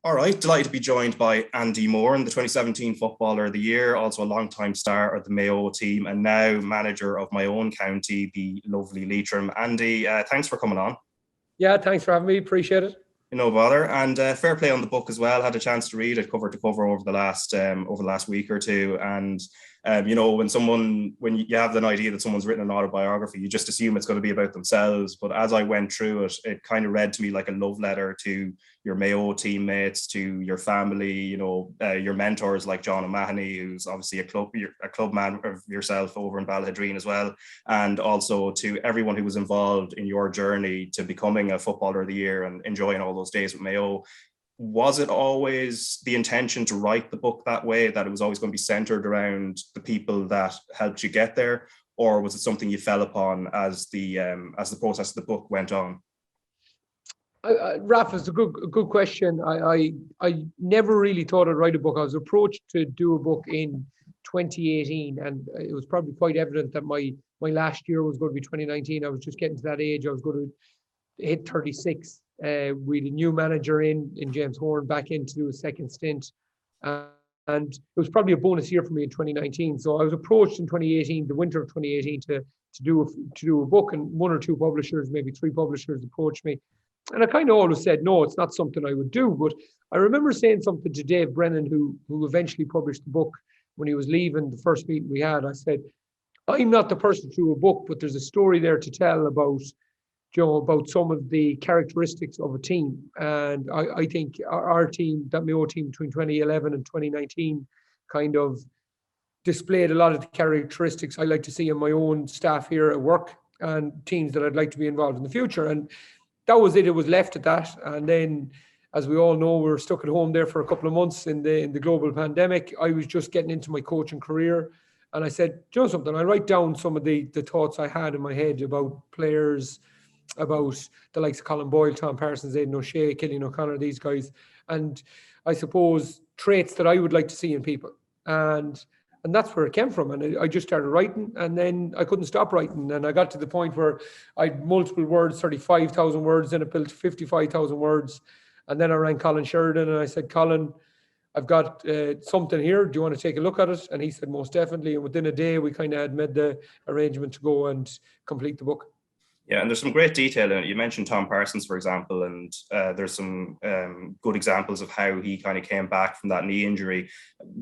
All right, delighted to be joined by Andy Moran, the 2017 Footballer of the Year, also a long-time star of the Mayo team, and now manager of my own county, the lovely Leitrim. Andy, thanks for coming on. Yeah, thanks for having me. Appreciate it. No bother, and fair play on the book as well. Had a chance to read it cover to cover over the last week or two, and when you have an idea that someone's written an autobiography, you just assume it's going to be about themselves. But as I went through it, it kind of read to me like a love letter to your Mayo teammates, to your family, your mentors like John O'Mahony, who's obviously a club man of yourself over in Balhadreen as well, and also to everyone who was involved in your journey to becoming a Footballer of the Year and enjoying all those days with Mayo. Was it always the intention to write the book that way, that it was always going to be centered around the people that helped you get there, or was it something you fell upon as the process of the book went on? Raf, it's a good question. I never really thought I'd write a book. I was approached to do a book in 2018, and it was probably quite evident that my last year was going to be 2019. I was just getting to that age. I was going to hit 36. We had a new manager in James Horn back in to do a second stint. And it was probably a bonus year for me in 2019. So I was approached in 2018, the winter of 2018, to do a book, and one or two publishers, maybe three publishers approached me. And I kind of always said, no, it's not something I would do. But I remember saying something to Dave Brennan, who eventually published the book, when he was leaving the first meeting we had. I said, I'm not the person to do a book, but there's a story there to tell about some of the characteristics of a team. And I think our team, that Mayo team between 2011 and 2019, kind of displayed a lot of the characteristics I like to see in my own staff here at work and teams that I'd like to be involved in the future. And that was it. It was left at that. And then, as we all know, we were stuck at home there for a couple of months in the global pandemic. I was just getting into my coaching career. And I said, do you know something? I write down some of the thoughts I had in my head about players, about the likes of Colin Boyle, Tom Parsons, Aidan O'Shea, Cillian O'Connor, these guys. And I suppose traits that I would like to see in people. And that's where it came from. And I just started writing, and then I couldn't stop writing. And I got to the point where I had multiple words, 35,000 words, then it built 55,000 words. And then I rang Colin Sheridan and I said, Colin, I've got something here. Do you want to take a look at it? And he said, most definitely. And within a day, we kind of had made the arrangement to go and complete the book. Yeah, and there's some great detail in it. You mentioned Tom Parsons, for example, and there's some good examples of how he kind of came back from that knee injury.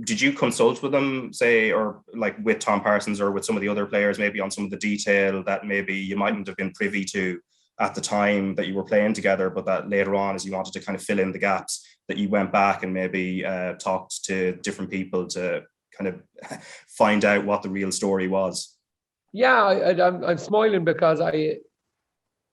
Did you consult with him, say, or like with Tom Parsons or with some of the other players, maybe on some of the detail that maybe you mightn't have been privy to at the time that you were playing together, but that later on, as you wanted to kind of fill in the gaps, that you went back and maybe talked to different people to kind of find out what the real story was? Yeah, I'm smiling because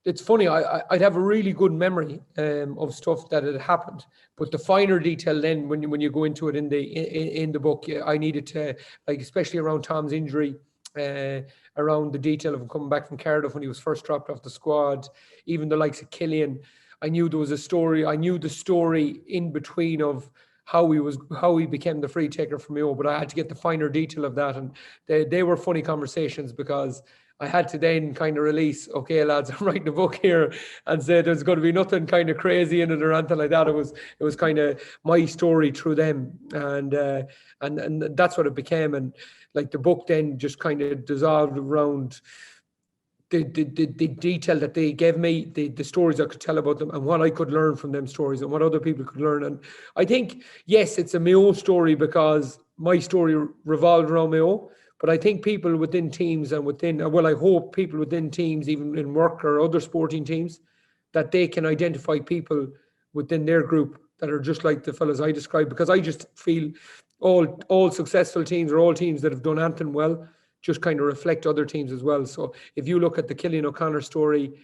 it's funny, I'd have a really good memory of stuff that had happened, but the finer detail then when you go into it in the book, I needed to, like, especially around Tom's injury, around the detail of him coming back from Cardiff when he was first dropped off the squad, even the likes of Cillian. I knew there was a story. I knew the story in between of how he became the free taker for Mayo, but I had to get the finer detail of that, and they were funny conversations because I had to then kind of release, okay, lads, I'm writing a book here, and say there's going to be nothing kind of crazy in it or anything like that. It was kind of my story through them, and that's what it became. And like the book then just kind of dissolved around the detail that they gave me, the stories I could tell about them, and what I could learn from them stories, and what other people could learn. And I think, yes, it's a Mayo story because my story revolved around Mayo. But I think people within teams and I hope people within teams, even in work or other sporting teams, that they can identify people within their group that are just like the fellas I described, because I just feel all successful teams or all teams that have done anything well just kind of reflect other teams as well. So if you look at the Cillian O'Connor story,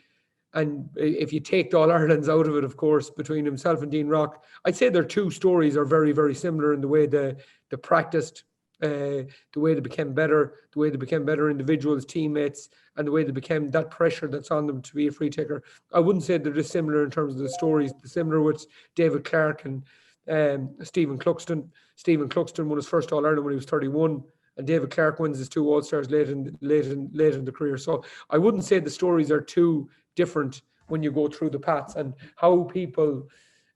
and if you take the All-Irelands out of it, of course, between himself and Dean Rock, I'd say their two stories are very, very similar in the way they practiced, the way they became better, individuals, teammates, and the way they became that pressure that's on them to be a free taker. I wouldn't say they're dissimilar in terms of the stories. They're similar with David Clarke and Stephen Cluxton. Stephen Cluxton won his first All-Ireland when he was 31, and David Clarke wins his two All-Stars late in the career. So I wouldn't say the stories are too different when you go through the paths, and how people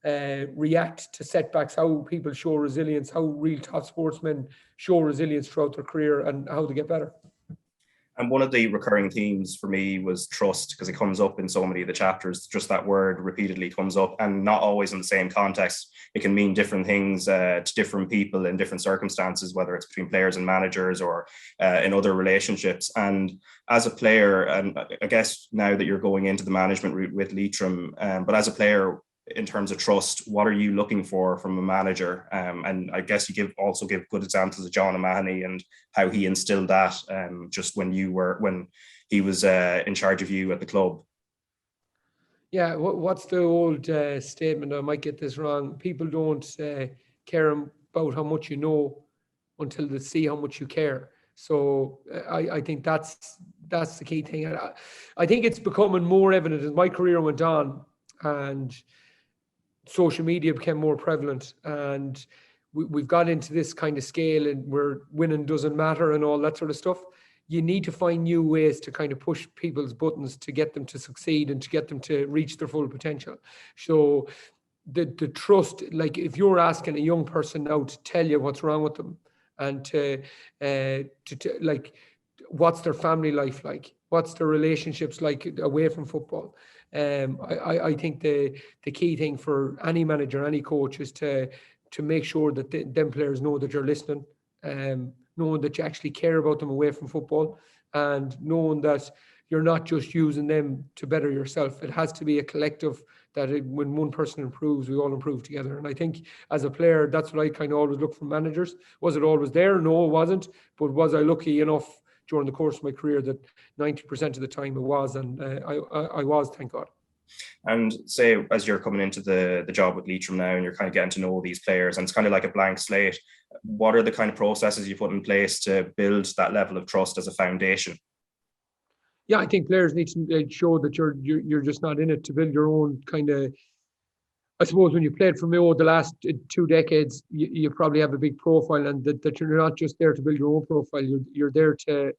react to setbacks, how people show resilience, how real top sportsmen show resilience throughout their career, and how they get better. And one of the recurring themes for me was trust, because it comes up in so many of the chapters. Just that word repeatedly comes up, and not always in the same context. It can mean different things to different people in different circumstances, whether it's between players and managers or in other relationships. And as a player, and I guess now that you're going into the management route with Leitrim, but as a player, in terms of trust, what are you looking for from a manager? And I guess you also give good examples of John O'Mahony and how he instilled that just when he was in charge of you at the club. Yeah, what's the old statement? I might get this wrong. People don't care about how much you know until they see how much you care. So I think that's the key thing. And I think it's becoming more evident as my career went on and social media became more prevalent, and we've got into this kind of scale and where winning doesn't matter and all that sort of stuff. You need to find new ways to kind of push people's buttons to get them to succeed and to get them to reach their full potential. So the trust, like if you're asking a young person now to tell you what's wrong with them and to like what's their family life like, what's their relationships like away from football, I think the key thing for any manager, any coach, is to make sure that them players know that you're listening, knowing that you actually care about them away from football, and knowing that you're not just using them to better yourself. It has to be a collective, that when one person improves, we all improve together. And I think as a player, that's what I kind of always look for managers. Was it always there? No, it wasn't. But was I lucky enough during the course of my career that 90% of the time it was, and I was, thank God. And say, as you're coming into the job with Leitrim now, and you're kind of getting to know these players, and it's kind of like a blank slate, what are the kind of processes you put in place to build that level of trust as a foundation? Yeah, I think players need to show that you're just not in it to build your own kind of. I suppose when you played for Mayo the last 2 decades, you probably have a big profile, and that you're not just there to build your own profile. You're there to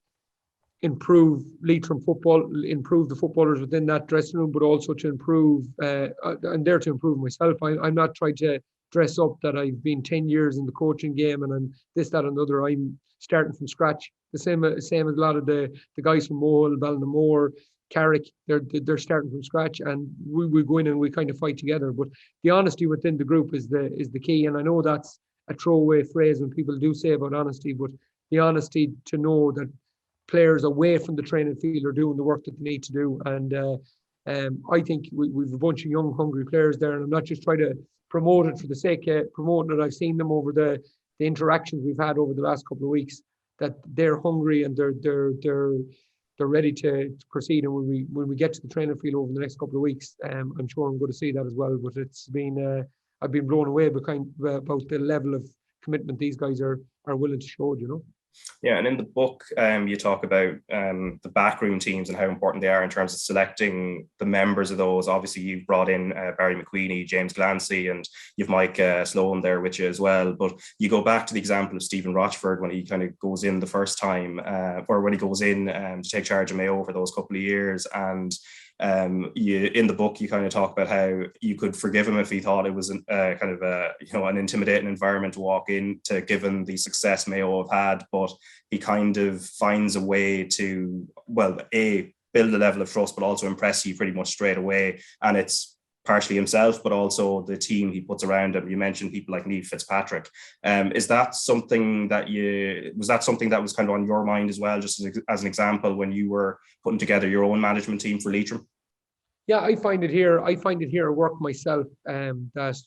improve Leitrim football, improve the footballers within that dressing room, but also to improve. I'm there to improve myself. I'm not trying to dress up that I've been 10 years in the coaching game and I'm this, that, and the other. I'm starting from scratch. The same as a lot of the guys from Mohill, Ballinamore, Carrick, they're starting from scratch, and we go in and we kind of fight together. But the honesty within the group is the key. And I know that's a throwaway phrase when people do say about honesty, but the honesty to know that players away from the training field are doing the work that they need to do. And I think we've a bunch of young, hungry players there, and I'm not just trying to promote it for the sake of promoting it. I've seen them over the interactions we've had over the last couple of weeks, that they're hungry and they're ready to proceed. And when we get to the training field over the next couple of weeks, I'm sure I'm going to see that as well. But it's been I've been blown away about the level of commitment these guys are willing to show, you know. Yeah, and in the book, you talk about the backroom teams and how important they are in terms of selecting the members of those. Obviously, you've brought in Barry McQueenie, James Glancy, and you've Mike Sloan there with you as well. But you go back to the example of Stephen Rochford when he kind of goes in the first time, or when he goes in to take charge of Mayo for those couple of years. And in the book, you kind of talk about how you could forgive him if he thought it was an intimidating environment to walk into, given the success Mayo have had. But he kind of finds a way to, well, build a level of trust, but also impress you pretty much straight away. And it's partially himself, but also the team he puts around him. You mentioned people like Niamh Fitzpatrick. Is that something that was kind of on your mind as well, just as an example, when you were putting together your own management team for Leitrim? Yeah, I find it here at work myself, that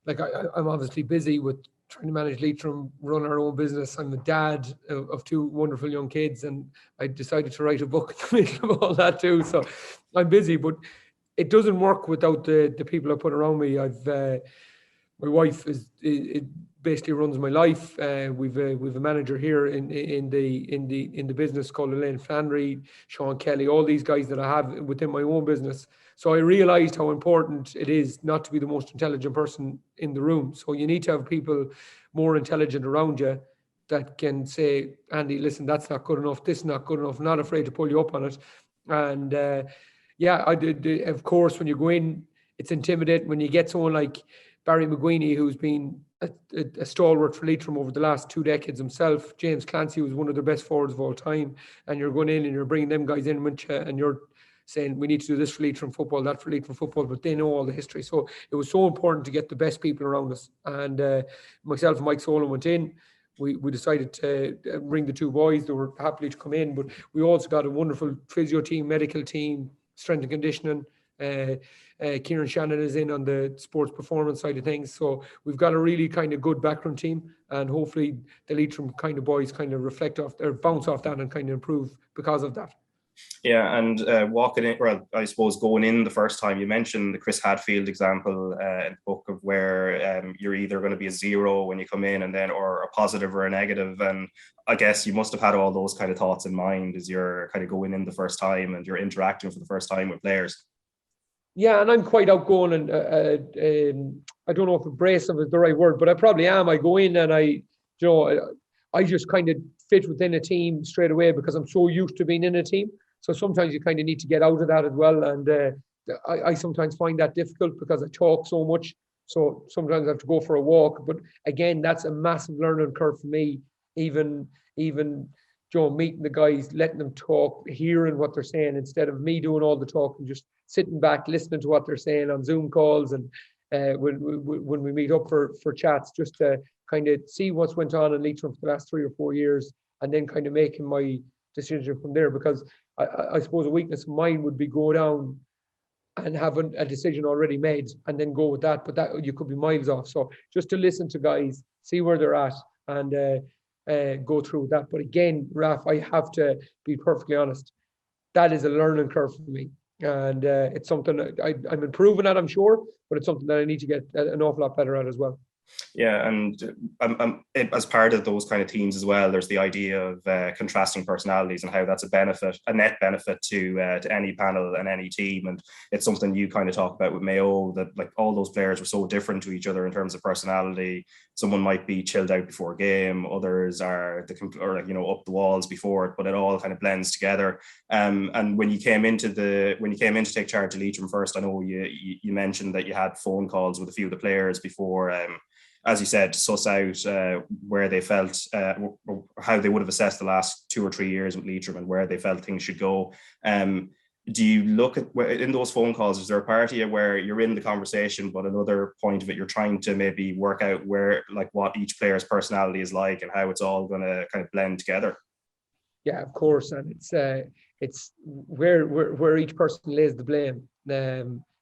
like I'm obviously busy with trying to manage Leitrim, run our own business. I'm a dad of 2 wonderful young kids, and I decided to write a book in the middle of all that too. So I'm busy, but it doesn't work without the people I put around me. My wife it basically runs my life. We've a manager here in the business called Elaine Flannery, Sean Kelly, all these guys that I have within my own business. So I realized how important it is not to be the most intelligent person in the room. So you need to have people more intelligent around you that can say, Andy, listen, that's not good enough. This is not good enough. Not afraid to pull you up on it. And yeah, I did. Of course, when you go in, it's intimidating when you get someone like Barry McGuiney, who's been a stalwart for Leitrim over the last 2 decades himself. James Clancy was one of their best forwards of all time, and you're going in and you're bringing them guys in with you, and you're saying we need to do this for Leitrim football, that for Leitrim football, but they know all the history. So it was so important to get the best people around us. And myself and Mike Solon went in. We decided to bring the 2 boys. They were happily to come in, but we also got a wonderful physio team, medical team, strength and conditioning. Kieran Shannon is in on the sports performance side of things. So we've got a really kind of good backroom team, and hopefully the Leitrim kind of boys kind of reflect off or bounce off that and kind of improve because of that. Yeah, and walking in, well, I suppose going in the first time, you mentioned the Chris Hadfield example in the book of where you're either going to be a 0 when you come in and then or a positive or a negative. And I guess you must have had all those kind of thoughts in mind as you're kind of going in the first time and you're interacting for the first time with players. Yeah, and I'm quite outgoing, and I don't know if abrasive is the right word, but I probably am. I go in and I just kind of fit within a team straight away because I'm so used to being in a team. So sometimes you kind of need to get out of that as well. And I sometimes find that difficult because I talk so much. So sometimes I have to go for a walk. But again, that's a massive learning curve for me. Even meeting the guys, letting them talk, hearing what they're saying instead of me doing all the talking, just sitting back, listening to what they're saying on Zoom calls and when we meet up for chats, just to kind of see what's went on in Leitrim for the last 3 or 4 years, and then kind of making my decision from there. Because I suppose a weakness of mine would be go down and have a decision already made and then go with that, but that you could be miles off. So just to listen to guys, see where they're at, and go through that. But again, Raf, I have to be perfectly honest, that is a learning curve for me. And it's something I'm improving at, I'm sure, but it's something that I need to get an awful lot better at as well. Yeah, and as part of those kind of teams as well, there's the idea of contrasting personalities and how that's a net benefit to any panel and any team. And it's something you kind of talk about with Mayo, that like all those players were so different to each other in terms of personality. Someone might be chilled out before a game, others are up the walls before it, but it all kind of blends together. And when you came in to take charge of Leitrim first, I know you mentioned that you had phone calls with a few of the players before. As you said, suss out where they felt, how they would have assessed the last 2 or 3 years with Leitrim and where they felt things should go. Do you look at, in those phone calls, is there a part of you where you're in the conversation, but another point of it, you're trying to maybe work out what each player's personality is like and how it's all going to kind of blend together? Yeah, of course. And it's where each person lays the blame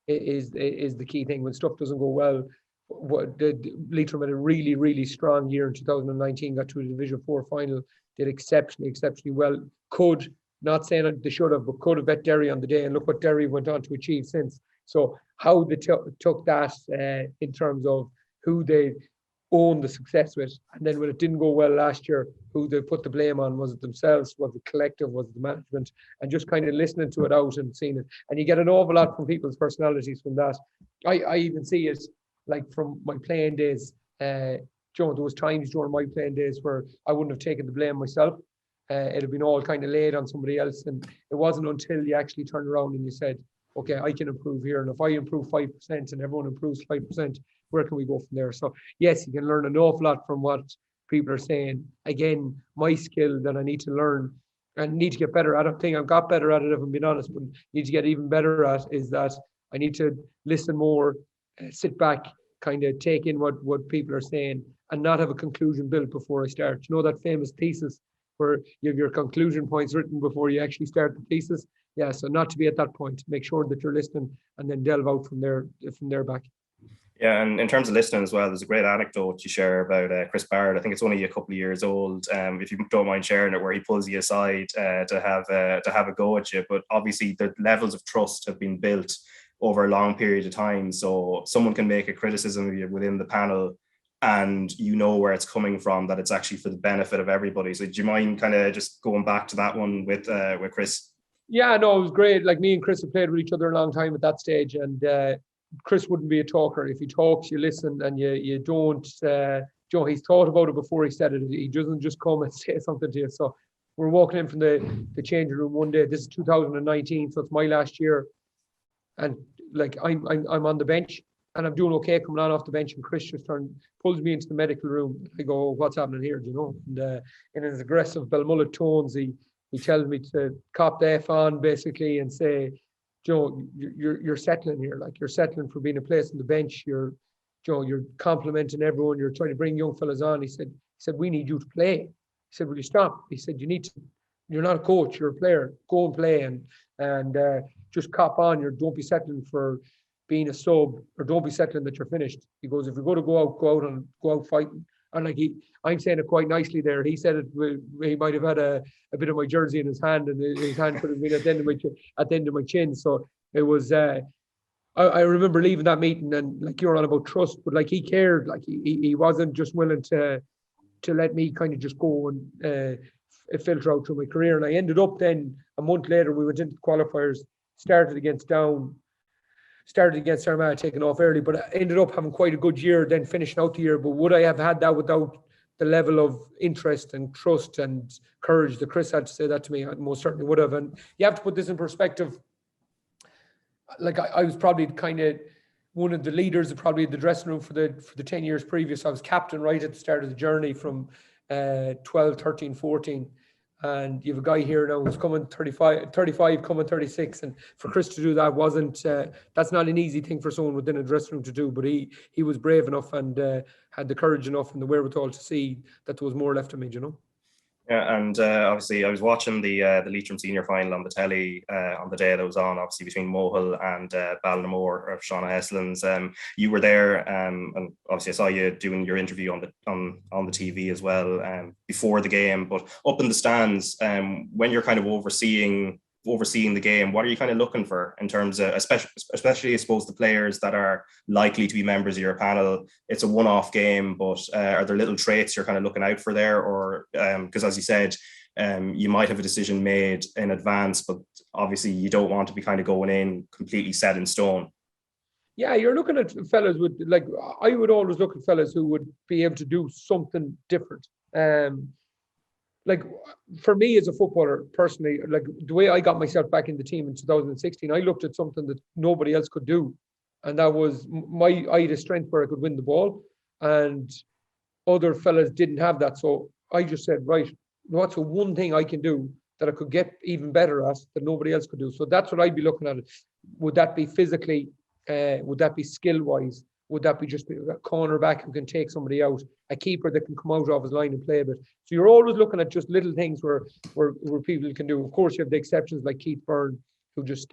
is the key thing. When stuff doesn't go well, Leitrim had a really, really strong year in 2019, got to a Division 4 final, did exceptionally well. Not saying they should have, but could have bet Derry on the day, and look what Derry went on to achieve since. So how they took that in terms of who they own the success with, and then when it didn't go well last year, who they put the blame on? Was it themselves? Was it collective? Was it the management? And just kind of listening to it out and seeing it, and you get an awful lot from people's personalities from that. I even see it like from my playing days. There was times during my playing days where I wouldn't have taken the blame myself. It had been all kind of laid on somebody else, and it wasn't until you actually turned around and you said, okay, I can improve here, and if I improve 5% and everyone improves 5%, where can we go from there? So yes, you can learn an awful lot from what people are saying. Again, my skill that I need to learn and need to get better at, I don't think I've got better at it if I'm being honest, but need to get even better at is that I need to listen more, sit back, kind of take in what people are saying and not have a conclusion built before I start. You know that famous thesis where you have your conclusion points written before you actually start the thesis? Yeah, so not to be at that point. Make sure that you're listening and then delve out from there back. Yeah, and in terms of listening as well, there's a great anecdote you share about Chris Barrett. I think it's only a couple of years old. If you don't mind sharing it, where he pulls you aside to have a go at you. But obviously, the levels of trust have been built over a long period of time. So someone can make a criticism of you within the panel, and you know where it's coming from, that it's actually for the benefit of everybody. So do you mind kind of just going back to that one with Chris? Yeah, no, it was great. Like me and Chris have played with each other a long time at that stage, and Chris wouldn't be a talker. If he talks, you listen, and you don't. He's thought about it before he said it. He doesn't just come and say something to you. So we're walking in from the changing room one day. This is 2019, so it's my last year. And like I'm on the bench and I'm doing okay coming on off the bench, and Chris just pulls me into the medical room. I go, "What's happening here?" Do you know? And in his aggressive Belmullet tones, he tells me to cop the F on basically and say, "Joe, you're settling here. Like, you're settling for being a place on the bench. You're complimenting everyone. You're trying to bring young fellas on." He said, "We need you to play." He said, "Will you stop?" He said, "You need to. You're not a coach. You're a player. Go and play and just cop on. Don't be settling for being a sub, or don't be settling that you're finished." He goes, "If you're going to go out fighting." And like I'm saying it quite nicely there. He said it. He might have had a bit of my jersey in his hand, and his hand could have been at the end of my chin. So it was. I remember leaving that meeting, and like you're on about trust, but like he cared. Like he wasn't just willing to let me kind of just go and filter out through my career. And I ended up then a month later, we went into qualifiers, started against Armagh, taking off early, but I ended up having quite a good year, then finishing out the year. But would I have had that without the level of interest and trust and courage that Chris had to say that to me? I most certainly would have. And you have to put this in perspective. Like I was probably kind of one of the leaders of probably the dressing room for the 10 years previous. I was captain right at the start of the journey from 12, 13, 14. And you have a guy here now who's coming 35, coming 36. And for Chris to do that that's not an easy thing for someone within a dressing room to do. But he was brave enough and had the courage enough and the wherewithal to see that there was more left of me, you know? Yeah, and obviously I was watching the Leitrim senior final on the telly on the day that was on, obviously between Mohill and Ballinamore of Shauna Heslin's. You were there, and obviously I saw you doing your interview on the TV as well before the game. But up in the stands, when you're kind of overseeing the game, what are you kind of looking for in terms of, especially I suppose the players that are likely to be members of your panel? It's a one-off game, but are there little traits you're kind of looking out for there? Or because as you said, you might have a decision made in advance, but obviously you don't want to be kind of going in completely set in stone. Yeah, you're looking at fellas with, like, I would always look at fellas who would be able to do something different. Like for me as a footballer personally, like the way I got myself back in the team in 2016, I looked at something that nobody else could do. And that was I had a strength where I could win the ball, and other fellas didn't have that. So I just said, right, what's the one thing I can do that I could get even better at that nobody else could do? So that's what I'd be looking at. Would that be physically? Would that be skill-wise? Would that be just a cornerback who can take somebody out, a keeper that can come out of his line and play a bit? So you're always looking at just little things where people can do. Of course, you have the exceptions like Keith Byrne, who just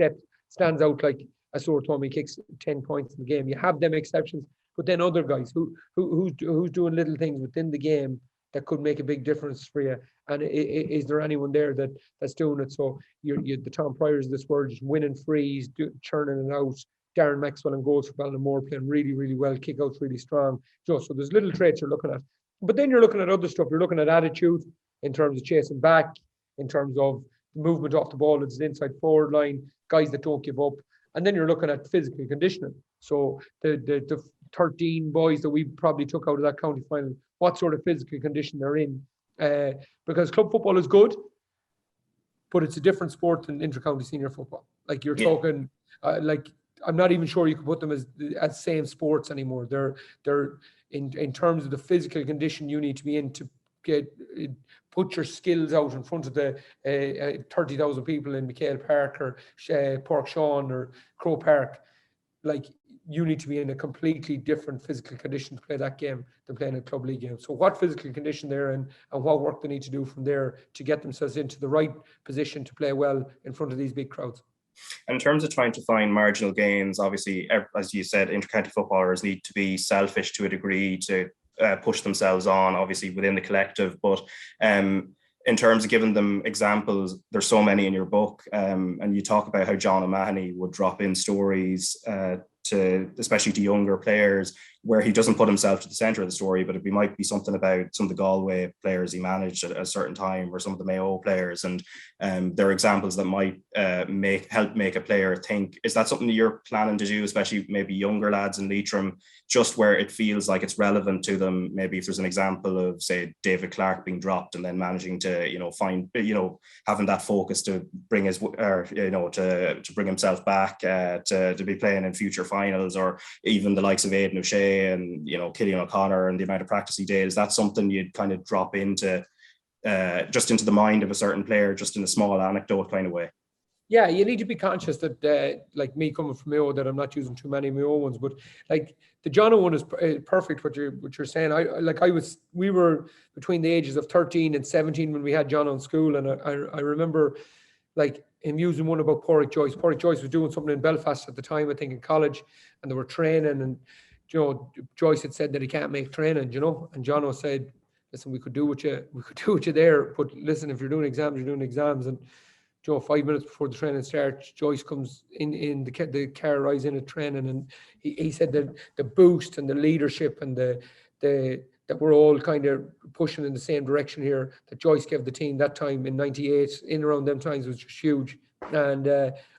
stands out like a sore thumb. He kicks 10 points in the game. You have them exceptions, but then other guys who's doing little things within the game that could make a big difference for you. And is there anyone there that's doing it? So you're the Tom Pryors of this world, just winning frees, churning it out. Darren Maxwell and goals for Ballinamore playing really, really well, kick outs really strong. So there's little traits you're looking at. But then you're looking at other stuff. You're looking at attitude in terms of chasing back, in terms of movement off the ball, it's the inside forward line, guys that don't give up. And then you're looking at physical conditioning. So the 13 boys that we probably took out of that county final, what sort of physical condition they're in. Because club football is good, but it's a different sport than inter-county senior football. Like you're talking, I'm not even sure you can put them as same sports anymore. They're in terms of the physical condition you need to be in to put your skills out in front of the 30,000 people in McHale Park or Pork Shawn or Crow Park. Like you need to be in a completely different physical condition to play that game than playing a club league game. So what physical condition they're in and what work they need to do from there to get themselves into the right position to play well in front of these big crowds. In terms of trying to find marginal gains, obviously, as you said, inter-county footballers need to be selfish to a degree to push themselves on, obviously, within the collective. But in terms of giving them examples, there's so many in your book. And you talk about how John O'Mahony would drop in stories especially to younger players, where he doesn't put himself to the centre of the story, but it might be something about some of the Galway players he managed at a certain time, or some of the Mayo players, and there are examples that might help make a player think. Is that something that you're planning to do, especially maybe younger lads in Leitrim, just where it feels like it's relevant to them? Maybe if there's an example of, say, David Clark being dropped and then managing to find, having that focus to bring to bring himself back to be playing in future finals, or even the likes of Aidan O'Shea and Killian O'Connor and the amount of practice he did. Is that something you'd kind of drop into just into the mind of a certain player, just in a small anecdote kind of way? Yeah, you need to be conscious that, like me coming from Mayo, that I'm not using too many Mayo ones, but like the Jono one is perfect. What you're saying. We were between the ages of 13 and 17 when we had Jono in school, and I remember like him using one about Pádraig Joyce. Pádraig Joyce was doing something in Belfast at the time, I think in college, and they were training, and Joyce had said that he can't make training, and Jono said, listen, we could do what you there, but listen, if you're doing exams, you're doing exams. And 5 minutes before the training starts, Joyce comes in the car rides in at training, and he said that the boost and the leadership and that we're all kind of pushing in the same direction here, that Joyce gave the team that time in '98, in around them times, was just huge. And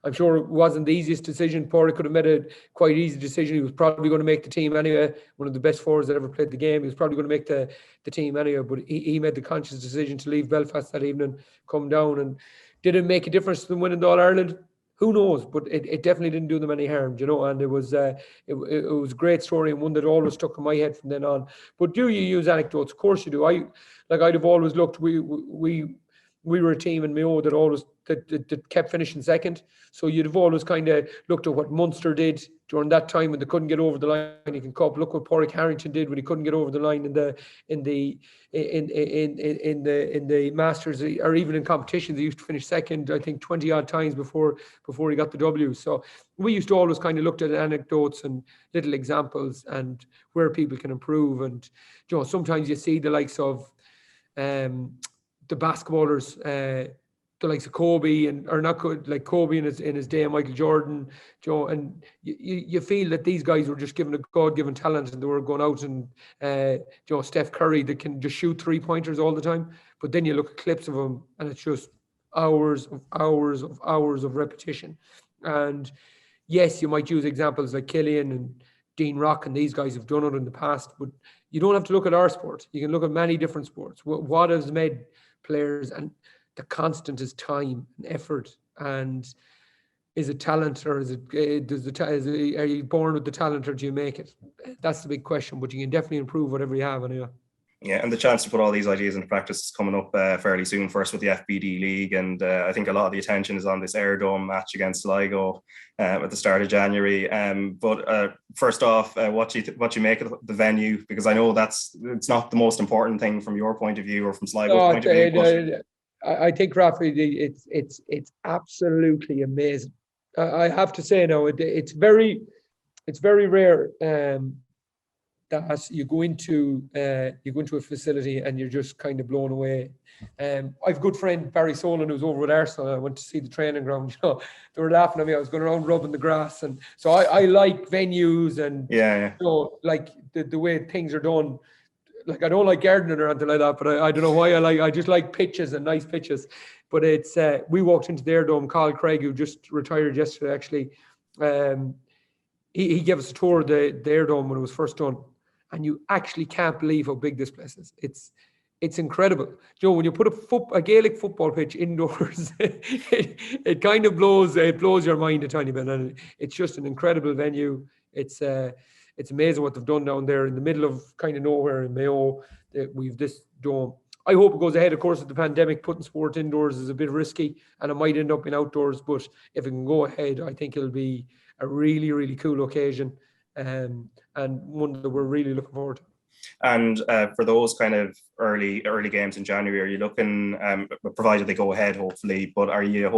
I'm sure it wasn't the easiest decision. Pádraig could have made a quite easy decision. He was probably going to make the team anyway. One of the best forwards that ever played the game. He was probably going to make the team anyway. But he made the conscious decision to leave Belfast that evening, come down. And did it make a difference to them winning the All-Ireland? Who knows? But it definitely didn't do them any harm, And it was a great story, and one that always stuck in my head from then on. But do you use anecdotes? Of course you do. I'd have always looked. We were a team in Mayo that always that kept finishing second. So you'd have always kind of looked at what Munster did during that time when they couldn't get over the line. You can Cup. Look what Pádraig Harrington did when he couldn't get over the line in the Masters, or even in competitions. He used to finish second, I think, 20 odd times before he got the W. So we used to always kind of look at anecdotes and little examples and where people can improve. And sometimes you see the likes of the basketballers, the likes of Kobe, like Kobe in his day, and Michael Jordan, and you feel that these guys were just given a God-given talent, and they were going out and Steph Curry that can just shoot 3-pointers all the time. But then you look at clips of him, and it's just hours of repetition. And yes, you might use examples like Killian and Dean Rock, and these guys have done it in the past, but you don't have to look at our sport. You can look at many different sports. What has made players, and the constant is time and effort, and is it talent, or are you born with the talent, or do you make it? That's the big question, but you can definitely improve whatever you have anyway. Yeah, and the chance to put all these ideas into practice is coming up fairly soon, first with the FBD League, and I think a lot of the attention is on this Airdome match against Sligo at the start of January. But first off, what you make of the venue, because I know it's not the most important thing from your point of view or from Sligo's point of view. I think, Rafi, it's absolutely amazing. I have to say now, it's very rare that you go into a facility and you're just kind of blown away. I've a good friend, Barry Solon, who's over at Arsenal. I went to see the training ground. They were laughing at me. I was going around rubbing the grass, and so I like venues and like the way things are done. Like, I don't like gardening or anything like that, but I don't know why I just like pitches and nice pitches. But it's we walked into the Airdome. Carl Craig, who just retired yesterday, actually, he gave us a tour of the Airdome when it was first done, and you actually can't believe how big this place is. It's incredible. When you put a Gaelic football pitch indoors, it kind of blows your mind a tiny bit, and it's just an incredible venue. It's amazing what they've done down there in the middle of kind of nowhere in Mayo. We've this dome. I hope it goes ahead. Of course, with the pandemic, putting sport indoors is a bit risky, and it might end up in outdoors. But if it can go ahead, I think it'll be a really, really cool occasion, and one that we're really looking forward to. And for those kind of early games in January, are you looking, provided they go ahead, hopefully, but are you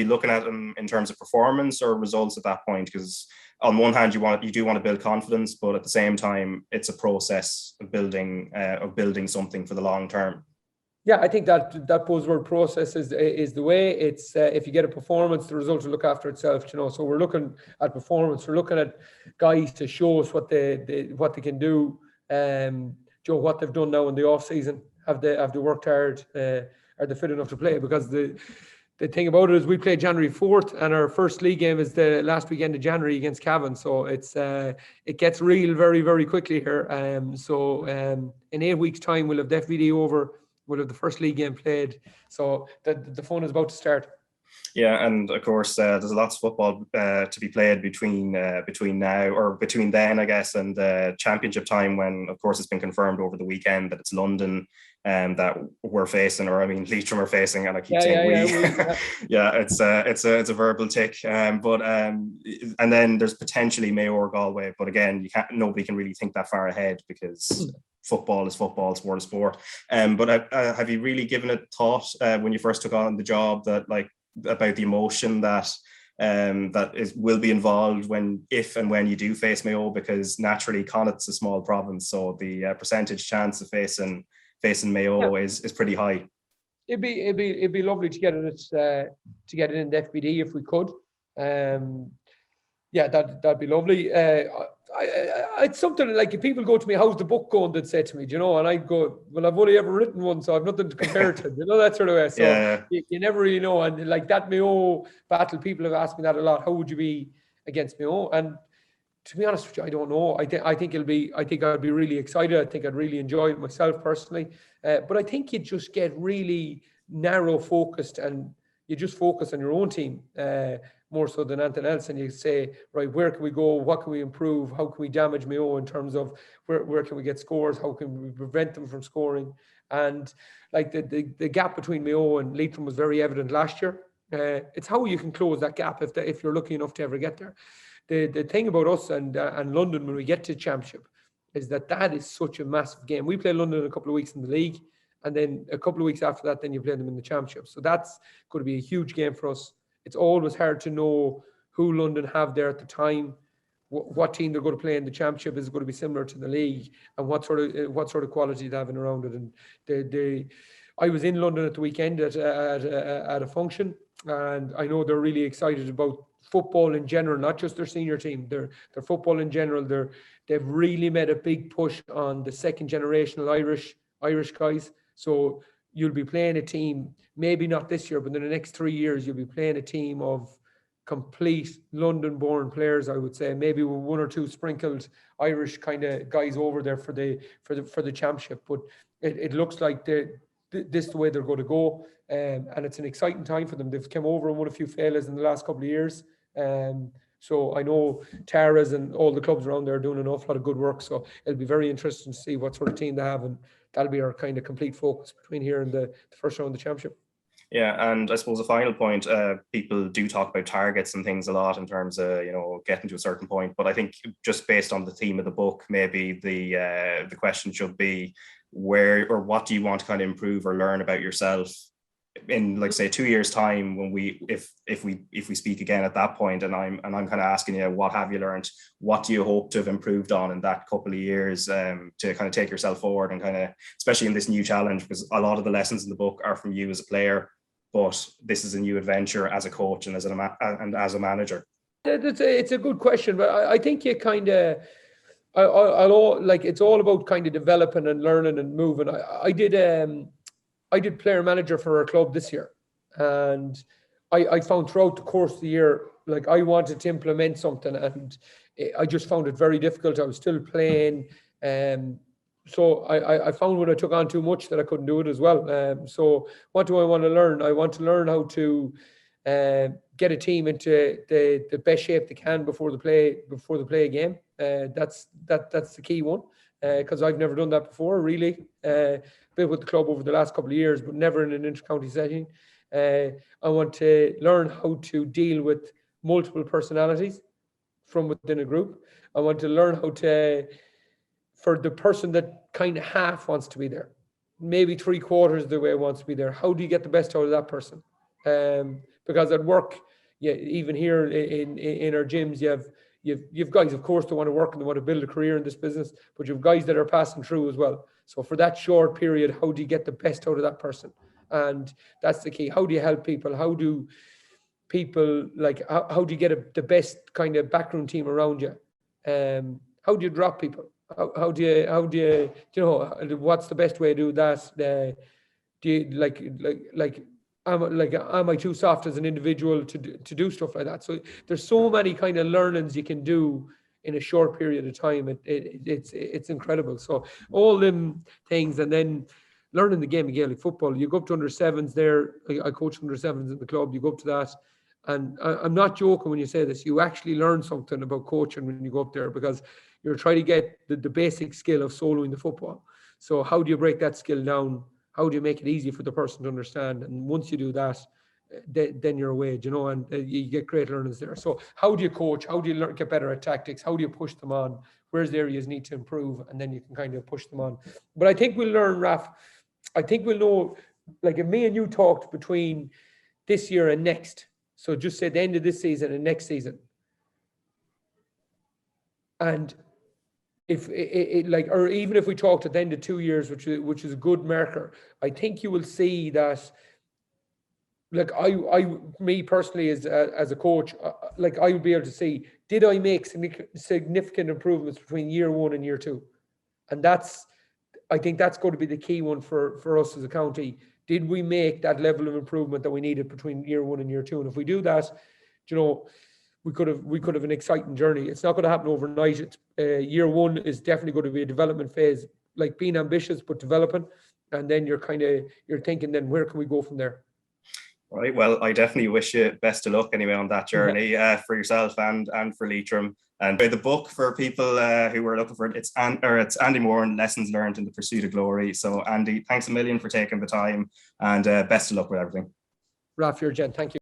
looking at them in terms of performance or results at that point? Because on one hand, you do want to build confidence, but at the same time, it's a process of building something for the long term. Yeah, I think that buzzword process is the way. It's if you get a performance, the result will look after itself. So we're looking at performance. We're looking at guys to show us what they can do. What they've done now in the off season. Have they worked hard? Are they fit enough to play? Because the thing about it is we play January 4th, and our first league game is the last weekend of January against Cavan. So it gets real very, very quickly here. In 8 weeks' time, we'll have the FVD over. We'll have the first league game played. So the fun is about to start. Yeah, and of course, there's lots of football to be played between now, or between then, I guess, and championship time, when, of course, it's been confirmed over the weekend that it's London that we're facing, or I mean, Leitrim are facing, and I keep saying we. Yeah, it's a verbal tick. And then there's potentially Mayo or Galway, but again, nobody can really think that far ahead, because football is football, sport is sport. But have you really given it thought when you first took on the job, that about the emotion that will be involved if and when you do face Mayo? Because naturally Connacht's a small province, so the percentage chance of facing Mayo is pretty high. It'd be lovely to get it in the FBD if we could. That'd be lovely. It's something like, if people go to me, how's the book going, they'd say to me, and I'd go, well, I've only ever written one, so I've nothing to compare it to, that sort of way. So you never really know. And like that Mayo battle, people have asked me that a lot. How would you be against Mayo? And to be honest with you, I don't know. I think I'd be really excited. I think I'd really enjoy it myself personally. But I think you just get really narrow focused, and you just focus on your own team more so than anything else. And you say, right, where can we go? What can we improve? How can we damage Mayo in terms of where can we get scores? How can we prevent them from scoring? And like the gap between Mayo and Leitrim was very evident last year. It's how you can close that gap if you're lucky enough to ever get there. The thing about us and London when we get to championship is that is such a massive game. We play London a couple of weeks in the league, and then a couple of weeks after that, then you play them in the championship. So that's going to be a huge game for us. It's always hard to know who London have there at the time, what team they're going to play in the championship is going to be similar to the league, and what sort of quality they're having around it. And I was in London at the weekend at a function, and I know they're really excited about football in general, not just their senior team. Their football in general. They've really made a big push on the second generational Irish guys. So you'll be playing a team, maybe not this year, but in the next 3 years, you'll be playing a team of complete London-born players, I would say, maybe with one or two sprinkled Irish kind of guys over there for the championship. But it looks like this is the way they're going to go, and it's an exciting time for them. They've come over and won a few failures in the last couple of years. So I know Tara's and all the clubs around there are doing an awful lot of good work. So it'll be very interesting to see what sort of team they have, and that'll be our kind of complete focus between here and the first round of the championship. Yeah, and I suppose a final point, people do talk about targets and things a lot in terms of, getting to a certain point. But I think just based on the theme of the book, maybe the question should be where or what do you want to kind of improve or learn about yourself in, like, say, 2 years' time, when if we speak again at that point, and I'm kind of asking you, what have you learned? What do you hope to have improved on in that couple of years to kind of take yourself forward, and kind of, especially in this new challenge, because a lot of the lessons in the book are from you as a player, but this is a new adventure as a coach and as a manager. It's a good question, but I think you kind of, it's all about kind of developing and learning and moving. I did player manager for our club this year, and I found throughout the course of the year, like, I wanted to implement something, and I just found it very difficult. I was still playing, so I found when I took on too much that I couldn't do it as well. So what do I want to learn? I want to learn how to get a team into the best shape they can before they play a game. That's the key one, because I've never done that before, really. Been with the club over the last couple of years, but never in an inter-county setting. I want to learn how to deal with multiple personalities from within a group. I want to learn how to, for the person that kind of half wants to be there, maybe 3/4 of the way wants to be there, how do you get the best out of that person? Because at work, even here in our gyms, you you've guys, of course, that want to work and they want to build a career in this business, but you've guys that are passing through as well. So for that short period, how do you get the best out of that person? And that's the key. How do you help people? How do people, like, how do you get the best kind of backroom team around you? How do you drop people? How do you what's the best way to do that? Do you am I too soft as an individual to do stuff like that? So there's so many kind of learnings you can do in a short period of time. It's incredible. So all them things, and then learning the game of Gaelic football. You go up to under sevens there. I coach under sevens in the club. You go up to that. And I'm not joking when you say this. You actually learn something about coaching when you go up there, because you're trying to get the basic skill of soloing the football. So how do you break that skill down? How do you make it easy for the person to understand? And once you do that, then you're away, and you get great learnings there. So how do you coach? How do you get better at tactics? How do you push them on? Where's the areas need to improve? And then you can kind of push them on. But I think we'll learn, Raf. I think we'll know, like if me and you talked between this year and next, so just say the end of this season and next season. And if or even if we talked at the end of 2 years, which is a good marker, I think you will see that, like me personally as a coach, like I would be able to see, did I make significant improvements between year 1 and year 2? And I think that's going to be the key one for us as a county. Did we make that level of improvement that we needed between year 1 and year 2? And if we do that, we could have an exciting journey. It's not going to happen overnight. Year 1 is definitely going to be a development phase, like being ambitious but developing. And then you're thinking, then where can we go from there? Right. Well, I definitely wish you best of luck anyway on that journey for yourself and for Leitrim. And the book for people who are looking for it, it's Andy Moran, Lessons Learned in the Pursuit of Glory. So Andy, thanks a million for taking the time, and best of luck with everything. Raf, you're a gent. Thank you.